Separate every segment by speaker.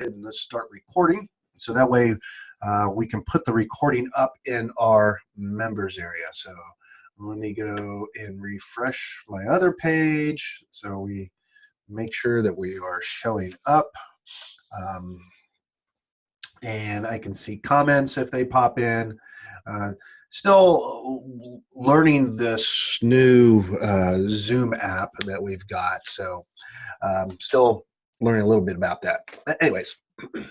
Speaker 1: and let's start recording. So that way we can put the recording up in our members area. So let me go and refresh my other page so we make sure that we are showing up. Um, and I can see comments if they pop in. Still learning this new Zoom app that we've got. So still learning a little bit about that. But anyways,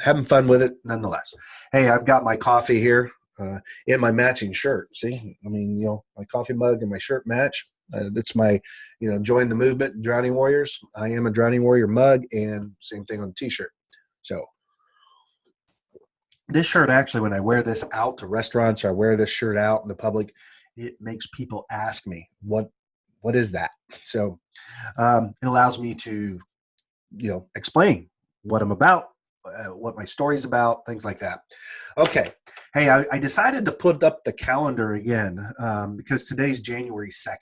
Speaker 1: having fun with it nonetheless. Hey, I've got my coffee here in my matching shirt. See, I mean, my coffee mug and my shirt match. That's my, join the movement, Drowning Warriors. I am a Drowning Warrior mug, and same thing on the t-shirt. So this shirt, actually, when I wear this out to restaurants or I wear this shirt out in the public, it makes people ask me, what is that? So it allows me to, explain what I'm about, what my story's about, things like that. Okay. Hey, I decided to put up the calendar again because today's January 2nd.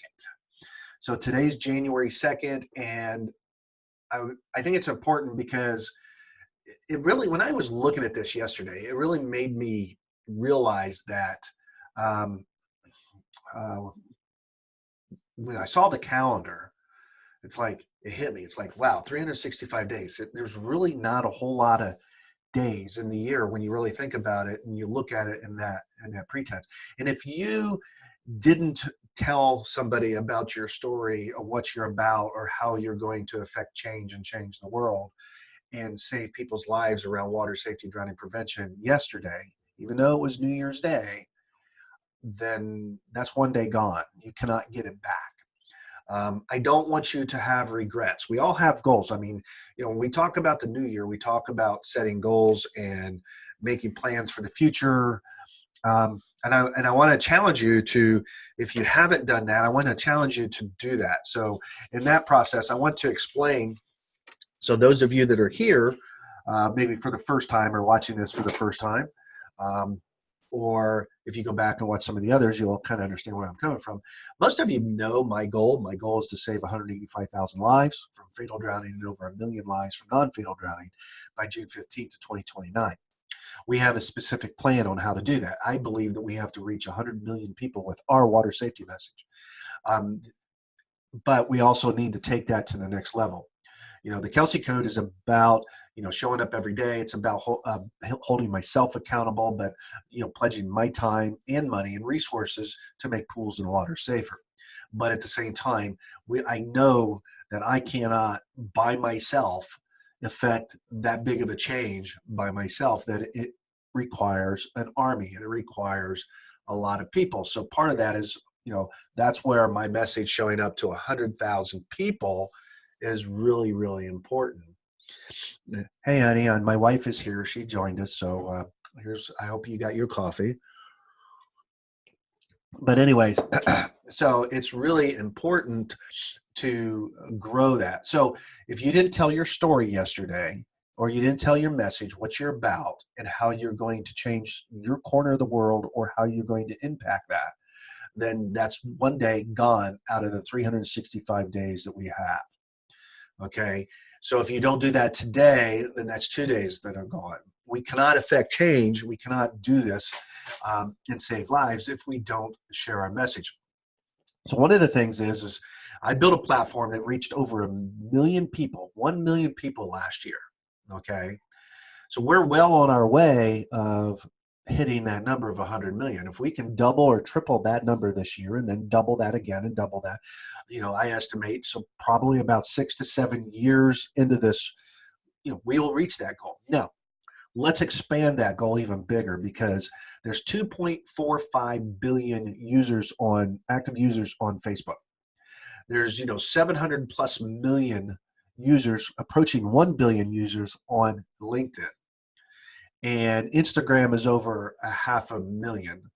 Speaker 1: So today's January 2nd, and I think it's important because it really, when I was looking at this yesterday, it really made me realize that when I saw the calendar, it's like, it hit me. It's like, wow, 365 days. There's really not a whole lot of days in the year when you really think about it and you look at it in that pretense. And if you didn't tell somebody about your story or what you're about or how you're going to affect change and change the world and save people's lives around water safety, drowning prevention yesterday, even though it was New Year's Day, then that's one day gone. You cannot get it back. I don't want you to have regrets. We all have goals. I mean, when we talk about the new year, we talk about setting goals and making plans for the future. And I want to challenge you to, if you haven't done that, I want to challenge you to do that. So in that process, I want to explain. So those of you that are here, maybe for the first time or watching this for the first time, or if you go back and watch some of the others, you'll kind of understand where I'm coming from. Most of you know my goal. My goal is to save 185,000 lives from fatal drowning and over 1 million lives from non-fatal drowning by June 15th, 2029. We have a specific plan on how to do that. I believe that we have to reach 100 million people with our water safety message. But we also need to take that to the next level. The Kelsey Code is about, showing up every day. It's about holding myself accountable, but, pledging my time and money and resources to make pools and water safer. But at the same time, I know that I cannot by myself affect that big of a change by myself, that it requires an army and it requires a lot of people. So part of that is, that's where my message showing up to 100,000 people is really, really important. Hey, honey, my wife is here. She joined us. So I hope you got your coffee. But anyways, so it's really important to grow that. So if you didn't tell your story yesterday, or you didn't tell your message, what you're about and how you're going to change your corner of the world or how you're going to impact that, then that's one day gone out of the 365 days that we have. Okay, so if you don't do that today, then that's 2 days that are gone. We cannot affect change. We cannot do this and save lives if we don't share our message. So one of the things is I built a platform that reached over 1 million people, 1 million people last year. Okay, so we're well on our way of hitting that number of 100 million. If we can double or triple that number this year and then double that again and double that, I estimate, so probably about 6 to 7 years into this, we will reach that goal. Now, let's expand that goal even bigger, because there's 2.45 billion active users on Facebook. There's, 700 plus million users, approaching 1 billion users on LinkedIn. And Instagram is over 500,000,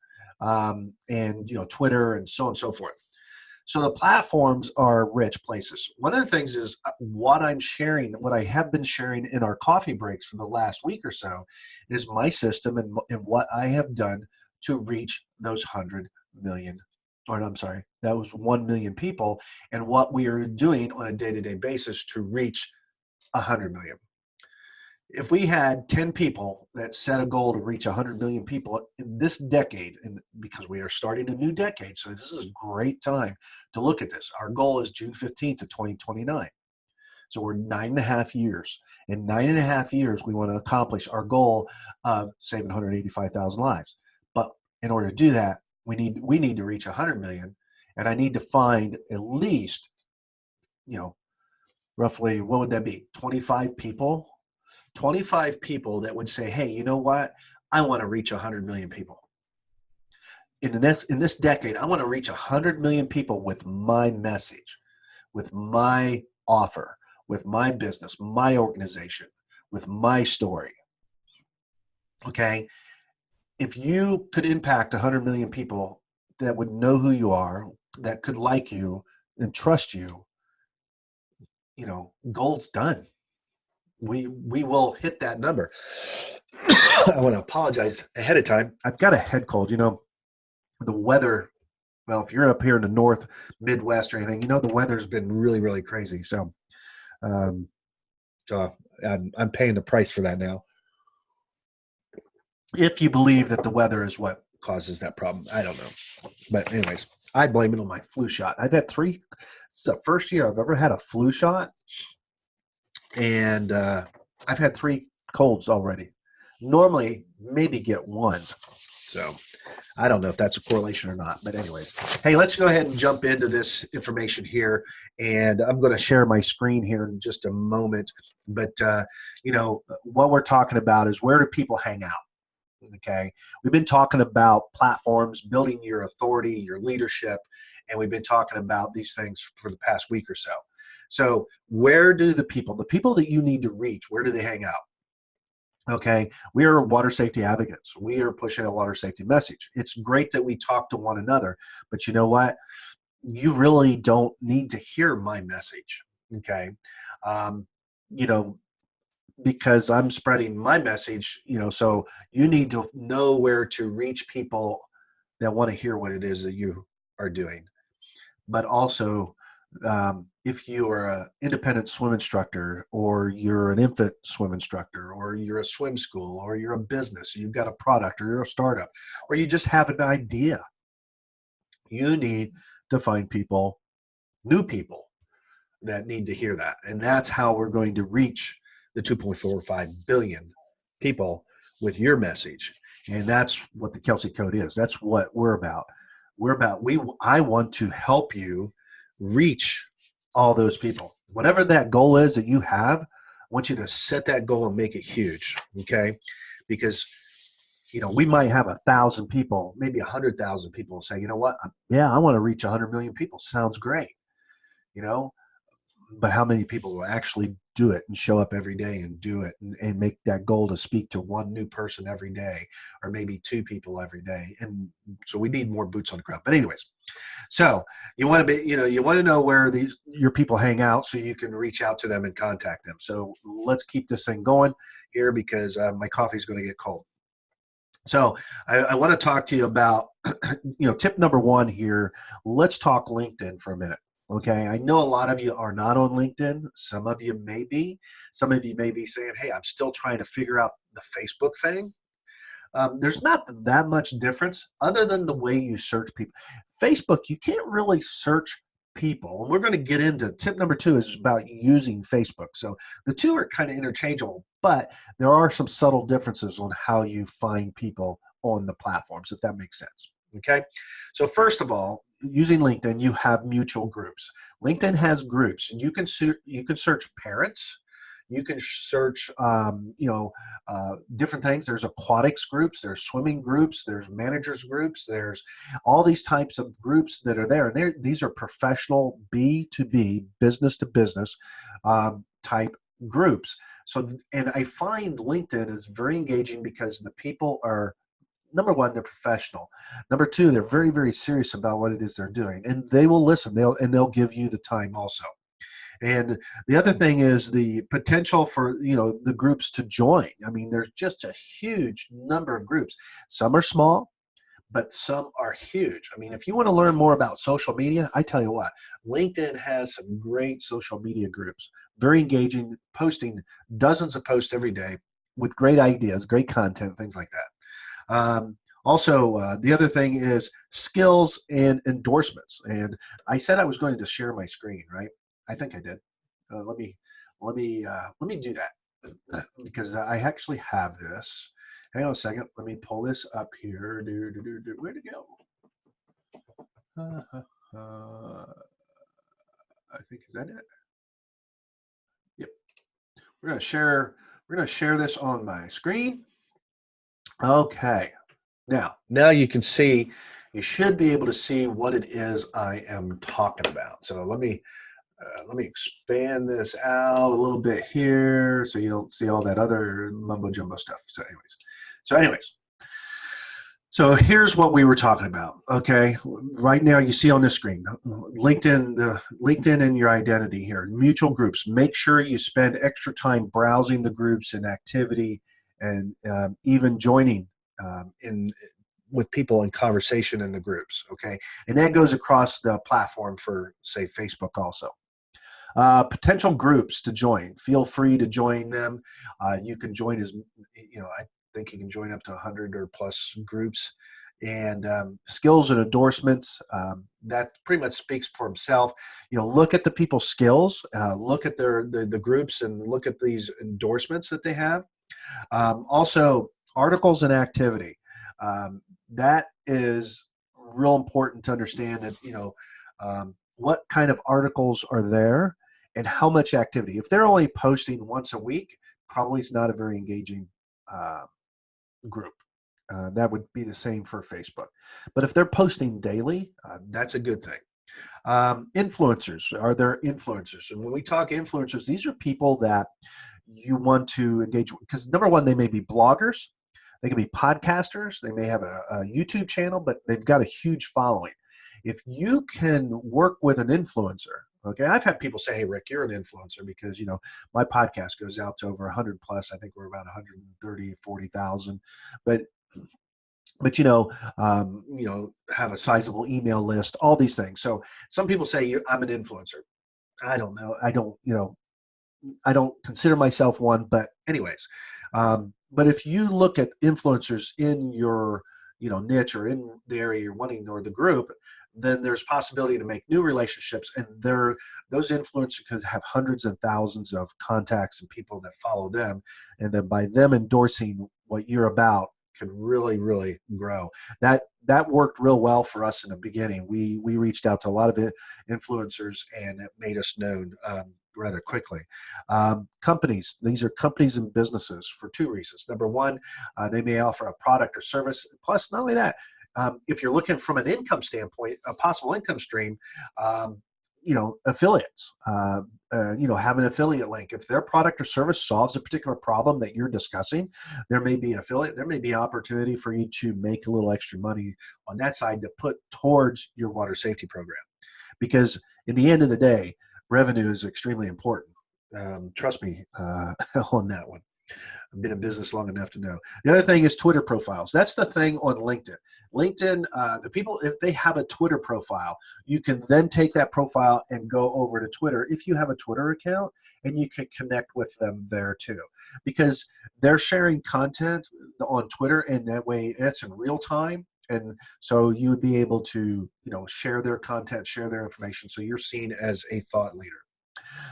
Speaker 1: and Twitter and so on and so forth. So the platforms are rich places. One of the things is what I'm sharing, what I have been sharing in our coffee breaks for the last week or so, is my system and what I have done to reach those 100 million, or I'm sorry, that was 1 million people, and what we are doing on a day-to-day basis to reach 100 million. If we had 10 people that set a goal to reach 100 million people in this decade, and because we are starting a new decade, so this is a great time to look at this. Our goal is June 15th to 2029. So we're 9.5 years. In 9.5 years, we want to accomplish our goal of saving 185,000 lives. But in order to do that, we need to reach 100 million, and I need to find at least, roughly, what would that be? 25 people. 25 people that would say, hey, you know what? I want to reach 100 million people. In this decade, I want to reach 100 million people with my message, with my offer, with my business, my organization, with my story. Okay? If you could impact 100 million people that would know who you are, that could like you and trust you, goal's done. We will hit that number. I want to apologize ahead of time. I've got a head cold. The weather. Well, if you're up here in the North, Midwest, or anything, the weather's been really, really crazy. So, um, I'm paying the price for that now. If you believe that the weather is what causes that problem, I don't know. But anyways, I blame it on my flu shot. I've had 3. It's the first year I've ever had a flu shot, and I've had 3 colds already. Normally, maybe get 1. So I don't know if that's a correlation or not. But anyways, hey, let's go ahead and jump into this information here. And I'm going to share my screen here in just a moment. But, what we're talking about is, where do people hang out? Okay. We've been talking about platforms, building your authority, your leadership, and we've been talking about these things for the past week or so. So where do the people that you need to reach, where do they hang out? Okay, we are water safety advocates. We are pushing a water safety message. It's great that we talk to one another, but you know what? You really don't need to hear my message. Okay, um, you know, because I'm spreading my message. So you need to know where to reach people that want to hear what it is that you are doing, but also, if you are an independent swim instructor, or you're an infant swim instructor, or you're a swim school, or you're a business, you've got a product, or you're a startup, or you just have an idea, you need to find people, new people, that need to hear that. And that's how we're going to reach the 2.45 billion people with your message. And that's what the Kelsey Code is. That's what we're about. I want to help you reach all those people. Whatever that goal is that you have, I want you to set that goal and make it huge. Okay? Because we might have 1,000 people, maybe 100,000 people say, you know what? Yeah, I want to reach 100 million people. Sounds great. But how many people will actually do it and show up every day and do it, and make that goal to speak to one new person every day, or maybe 2 people every day? And so we need more boots on the ground. But anyways, so you want to know where your people hang out, so you can reach out to them and contact them. So let's keep this thing going here, because my coffee is going to get cold. So I want to talk to you about, tip number 1 here. Let's talk LinkedIn for a minute. Okay, I know a lot of you are not on LinkedIn. Some of you may be. Some of you may be saying, hey, I'm still trying to figure out the Facebook thing. There's not that much difference, other than the way you search people. Facebook, you can't really search people. And we're going to get into tip number 2 is about using Facebook. So the 2 are kind of interchangeable, but there are some subtle differences on how you find people on the platforms, if that makes sense. Okay, so first of all, using LinkedIn, you have mutual groups. LinkedIn has groups, and you can search parents. You can search, different things. There's aquatics groups, there's swimming groups, there's managers groups, there's all these types of groups that are there. And these are professional B2B, business to business type groups. So, and I find LinkedIn is very engaging because the people are, number 1, they're professional. Number 2, they're very, very serious about what it is they're doing, and they will listen. They'll give you the time also. And the other thing is the potential for the groups to join. I mean, there's just a huge number of groups. Some are small, but some are huge. I mean, if you want to learn more about social media, I tell you what, LinkedIn has some great social media groups, very engaging, posting dozens of posts every day with great ideas, great content, things like that. The other thing is skills and endorsements. And I said I was going to share my screen, right? I think I did. Let me do that because I actually have this. Hang on a second. Let me pull this up here. Where'd it go? I think, is that it? Yep. We're gonna share. We're gonna share this on my screen. Okay. Now you can see. You should be able to see what it is I am talking about. So let me expand this out a little bit here so you don't see all that other mumbo jumbo stuff. So here's what we were talking about. Okay, right now you see on the screen, LinkedIn and your identity here, mutual groups. Make sure you spend extra time browsing the groups and activity, and even joining in with people in conversation in the groups. Okay, and that goes across the platform for, say, Facebook also. Potential groups to join. Feel free to join them. You can join I think you can join up to 100 or plus groups. And skills and endorsements, that pretty much speaks for himself. Look at the people's skills, look at the groups, and look at these endorsements that they have. Also, articles and activity. That is real important to understand that, what kind of articles are there and how much activity. If they're only posting once a week, probably is not a very engaging group. That would be the same for Facebook. But if they're posting daily, that's a good thing. Influencers, are there influencers? And when we talk influencers, these are people that you want to engage with, because number one, they may be bloggers, they can be podcasters, they may have a YouTube channel, but they've got a huge following. If you can work with an influencer, okay, I've had people say, "Hey, Rick, you're an influencer because my podcast goes out to over 100 plus. I think we're about 130, 40,000, but have a sizable email list, all these things." So some people say, "I'm an influencer." I don't know. I don't consider myself one, but anyways, but if you look at influencers in your niche or in the area you're wanting or the group, then there's possibility to make new relationships, and those influencers could have hundreds and thousands of contacts and people that follow them, and then by them endorsing what you're about can really, really grow. That worked real well for us in the beginning. We reached out to a lot of influencers, and it made us known rather quickly. Companies, these are companies and businesses for two reasons. Number one, they may offer a product or service. Plus, not only that, if you're looking from an income standpoint, a possible income stream, affiliates, have an affiliate link. If their product or service solves a particular problem that you're discussing, there may be an affiliate, there may be opportunity for you to make a little extra money on that side to put towards your water safety program. Because in the end of the day, revenue is extremely important. Trust me on that one. I've been in business long enough to know. The other thing is Twitter profiles. That's the thing on LinkedIn. LinkedIn, the people, if they have a Twitter profile, you can then take that profile and go over to Twitter if you have a Twitter account, and you can connect with them there too. Because they're sharing content on Twitter, and that way it's in real time. And so you would be able to, share their content, share their information. So you're seen as a thought leader.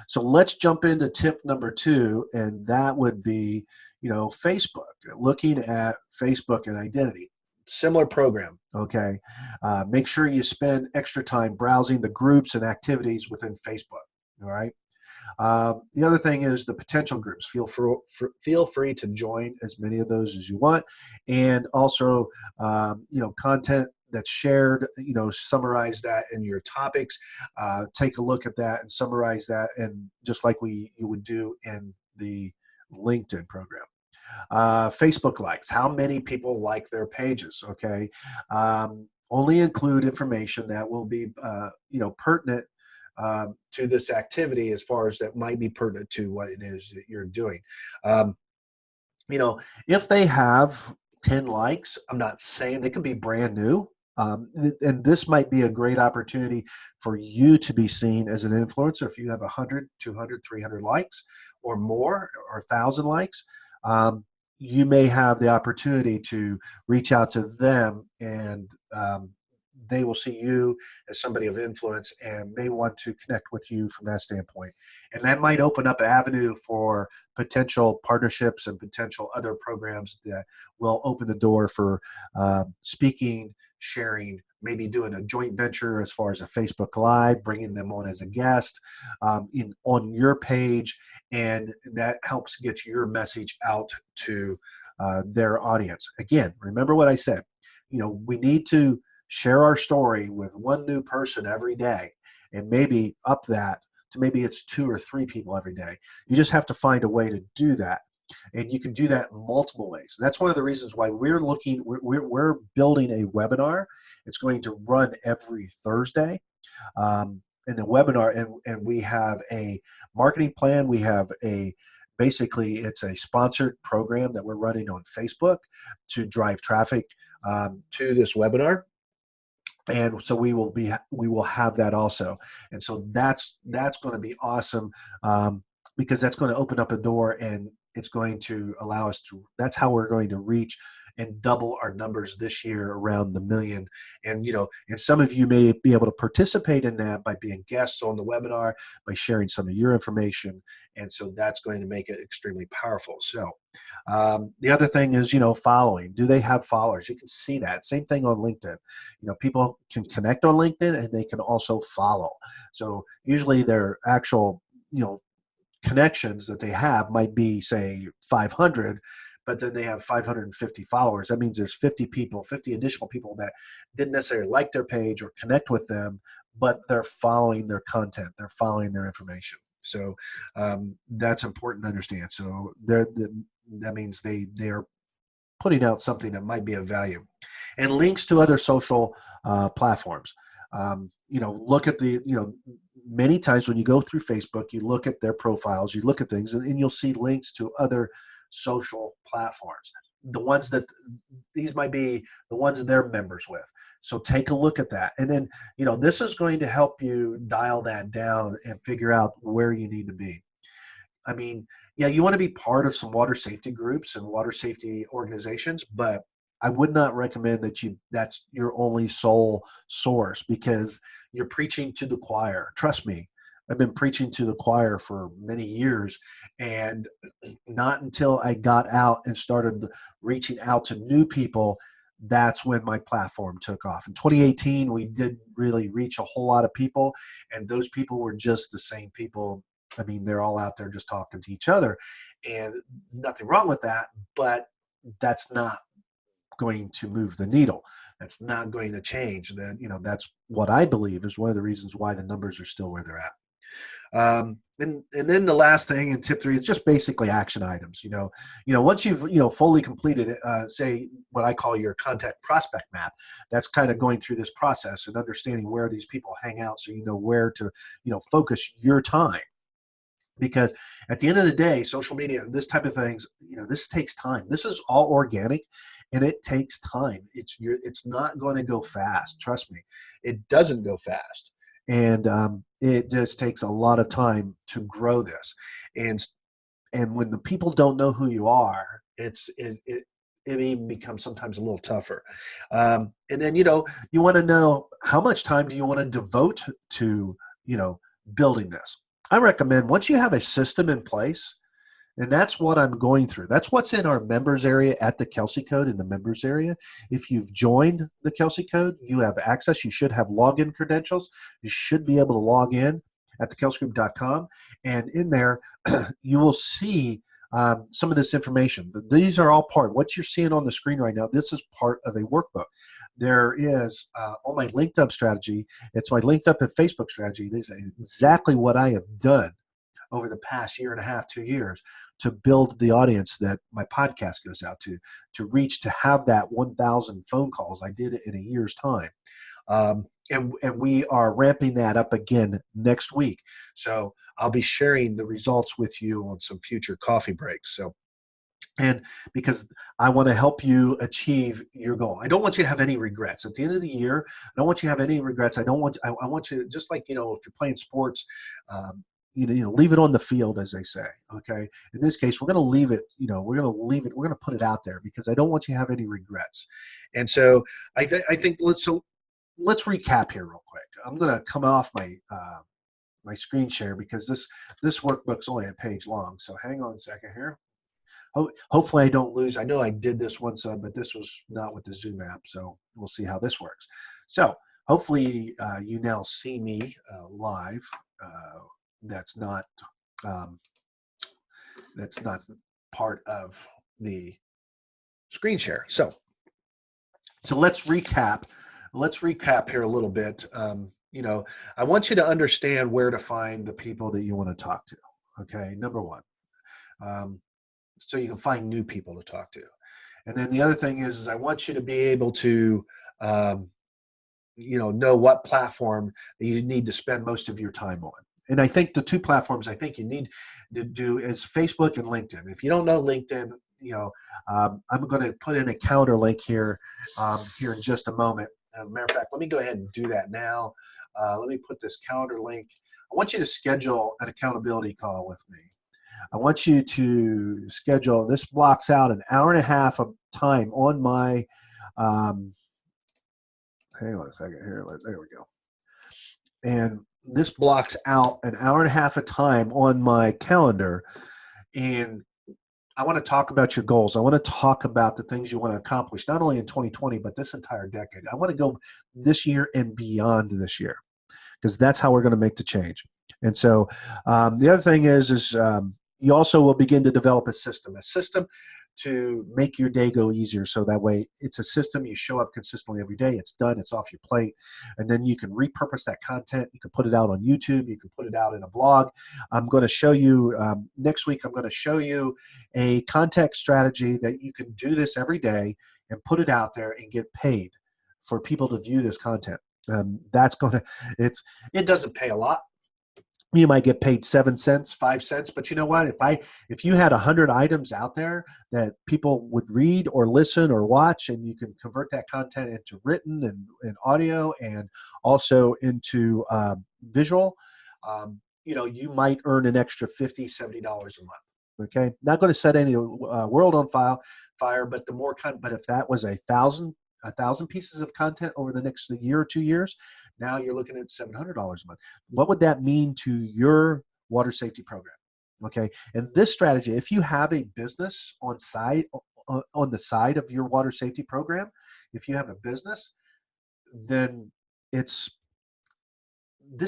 Speaker 1: So let's jump into tip number 2, and that would be, Facebook. Looking at Facebook and identity. Similar program, okay? Make sure you spend extra time browsing the groups and activities within Facebook, all right? The other thing is the potential groups. Feel free to join as many of those as you want, and also, content that's shared. Summarize that in your topics. Take a look at that and summarize that, and just like you would do in the LinkedIn program. Facebook likes. How many people like their pages? Okay. Only include information that will be, pertinent to this activity, as far as that might be pertinent to what it is that you're doing. If they have 10 likes. I'm not saying they could be brand new. And this might be a great opportunity for you to be seen as an influencer. If you have 100, 200, 300 likes or more, or 1,000 likes, you may have the opportunity to reach out to them, and they will see you as somebody of influence and may want to connect with you from that standpoint. And that might open up an avenue for potential partnerships and potential other programs that will open the door for speaking, sharing, maybe doing a joint venture as far as a Facebook Live, bringing them on as a guest on your page, and that helps get your message out to their audience. Again, remember what I said. We need to share our story with one new person every day, and maybe up that to maybe it's 2 or 3 people every day. You just have to find a way to do that. And you can do that in multiple ways. That's one of the reasons why we're building a webinar. It's going to run every Thursday. In the webinar, and we have a marketing plan. We have basically it's a sponsored program that we're running on Facebook to drive traffic to this webinar. And so we will have that also. And so that's going to be awesome, because that's going to open up a door, and it's going to allow us to, that's how we're going to reach and double our numbers this year around the million. And, and some of you may be able to participate in that by being guests on the webinar, by sharing some of your information. And so that's going to make it extremely powerful. So the other thing is, following. Do they have followers? You can see that. Same thing on LinkedIn. People can connect on LinkedIn, and they can also follow. So usually their actual, connections that they have might be, say, 500, but then they have 550 followers. That means there's 50 additional people that didn't necessarily like their page or connect with them, but they're following their content. They're following their information. So that's important to understand. So that means they're putting out something that might be of value. And links to other social platforms. Look at many times when you go through Facebook, you look at their profiles, you look at things, and you'll see links to other social platforms. These might be the ones they're members with. So take a look at that. And then, this is going to help you dial that down and figure out where you need to be. I mean, yeah, you want to be part of some water safety groups and water safety organizations, but I would not recommend that's your only sole source, because you're preaching to the choir. Trust me, I've been preaching to the choir for many years, and not until I got out and started reaching out to new people, that's when my platform took off. In 2018, we didn't really reach a whole lot of people, and those people were just the same people. I mean, they're all out there just talking to each other, and nothing wrong with that, but that's not going to move the needle. That's not going to change. That's what I believe is one of the reasons why the numbers are still where they're at. And then the last thing in tip 3 is just basically action items. Once you've fully completed it, say what I call your contact prospect map, that's kind of going through this process and understanding where these people hang out, so you know where to focus your time. Because at the end of the day, social media, this type of things, this takes time. This is all organic, and it takes time. It's not going to go fast. Trust me, it doesn't go fast, and it just takes a lot of time to grow this. And when the people don't know who you are, it even becomes sometimes a little tougher. And then you want to know, how much time do you want to devote to building this. I recommend, once you have a system in place, and that's what I'm going through. That's what's in our members area at the Kelsey Code, in the members area. If you've joined the Kelsey Code, you have access. You should have login credentials. You should be able to log in at thekelsgroup.com. And in there, you will see some of this information. These are all part. What you're seeing on the screen right now, this is part of a workbook. There is on my linked up strategy. It's my linked up and Facebook strategy. This is exactly what I have done over the past year and a half, 2 years, to build the audience that my podcast goes out to reach, to have that 1,000 phone calls. I did it in a year's time. And we are ramping that up again next week. So I'll be sharing the results with you on some future coffee breaks. So And because I want to help you achieve your goal. I don't want you to have any regrets at the end of the year. I don't want you to have any regrets. I want you, just like, if you're playing sports, um, leave it on the field, as they say. Okay. In this case, we're going to leave it, we're going to leave it. We're going to put it out there because I don't want you to have any regrets. And so I think let's recap here real quick. I'm going to come off my screen share because this workbook's only a page long. So hang on a second here. Hopefully I don't lose. I know I did this once, but this was not with the Zoom app, so we'll see how this works. So hopefully you now see me live. That's not um, that's not part of the screen share. So let's recap. Let's recap here a little bit. I want you to understand where to find the people that you want to talk to. Okay, number one. So you can find new people to talk to. And then the other thing is I want you to be able to, know what platform that you need to spend most of your time on. And I think the two platforms I think you need to do is Facebook and LinkedIn. If you don't know LinkedIn, I'm going to put in a calendar link here in just a moment. As a matter of fact, let me go ahead and do that now. Let me put this calendar link. I want you to schedule an accountability call with me. I want you to schedule, this blocks out an hour and a half of time on my, hang on a second here, there we go. And this blocks out an hour and a half of time on my calendar. And I want to talk about your goals. I want to talk about the things you want to accomplish, not only in 2020, but this entire decade. I want to go this year and beyond this year, because that's how we're going to make the change. And so the other thing is you also will begin to develop a system to make your day go easier. So that way it's a system, you show up consistently every day, it's done, it's off your plate. And then you can repurpose that content. You can put it out on YouTube. You can put it out in a blog. I'm going to show you, next week, I'm going to show you a content strategy that you can do this every day and put it out there and get paid for people to view this content. That's going to, it doesn't pay a lot. You might get paid 7 cents, 5 cents, but you know what? If you had 100 items out there that people would read or listen or watch, and you can convert that content into written and audio and also into visual, you might earn an extra $50, $70 a month. Okay, not going to set any world on fire, but but if that was a thousand pieces of content over the next year or 2 years, now you're looking at $700 a month. What would that mean to your water safety program? Okay, and this strategy, if you have a business on the side of your water safety program, if you have a business, then this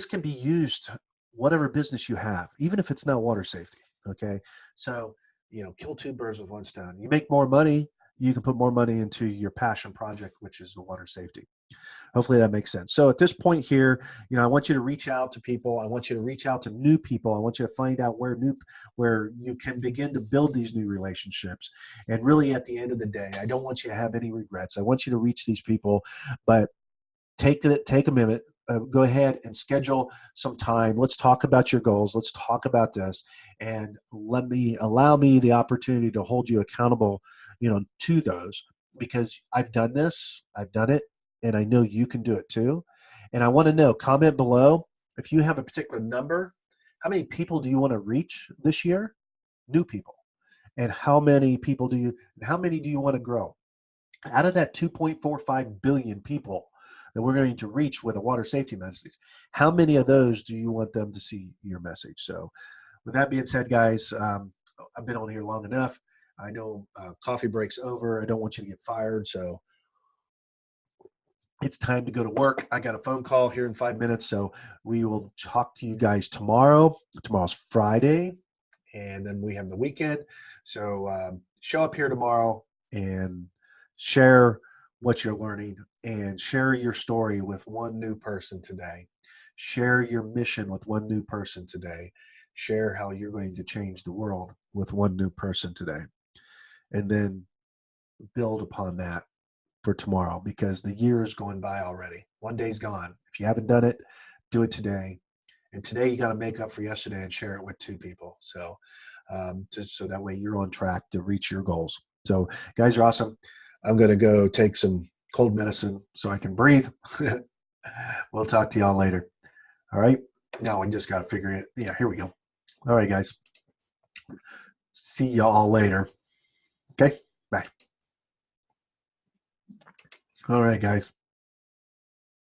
Speaker 1: can be used whatever business you have, even if it's not water safety. Okay, so kill two birds with one stone. You make more money, you can put more money into your passion project, which is the water safety. Hopefully that makes sense. So at this point here, I want you to reach out to people. I want you to reach out to new people. I want you to find out where you can begin to build these new relationships. And really, at the end of the day, I don't want you to have any regrets. I want you to reach these people, but take a minute. Go ahead and schedule some time. Let's talk about your goals. Let's talk about this, and allow me the opportunity to hold you accountable, to those, because I've done this, I've done it, and I know you can do it too. And I want to know, comment below if you have a particular number. How many people do you want to reach this year? New people. And how many do you want to grow? Out of that 2.45 billion people that we're going to reach with a water safety message, how many of those do you want them to see your message? So with that being said, guys, I've been on here long enough. I know coffee break's over. I don't want you to get fired. So it's time to go to work. I got a phone call here in 5 minutes. So we will talk to you guys tomorrow. Tomorrow's Friday, and then we have the weekend. So show up here tomorrow and share what you're learning, and share your story with one new person today. Share your mission with one new person today. Share how you're going to change the world with one new person today. And then build upon that for tomorrow, because the year is going by already. One day's gone. If you haven't done it, do it today. And today you got to make up for yesterday and share it with 2 people. So just so that way you're on track to reach your goals. So guys are awesome. I'm going to go take some cold medicine so I can breathe. We'll talk to y'all later. All right. Now I just got to figure it. Yeah, here we go. All right, guys. See y'all later. Okay. Bye. All right, guys.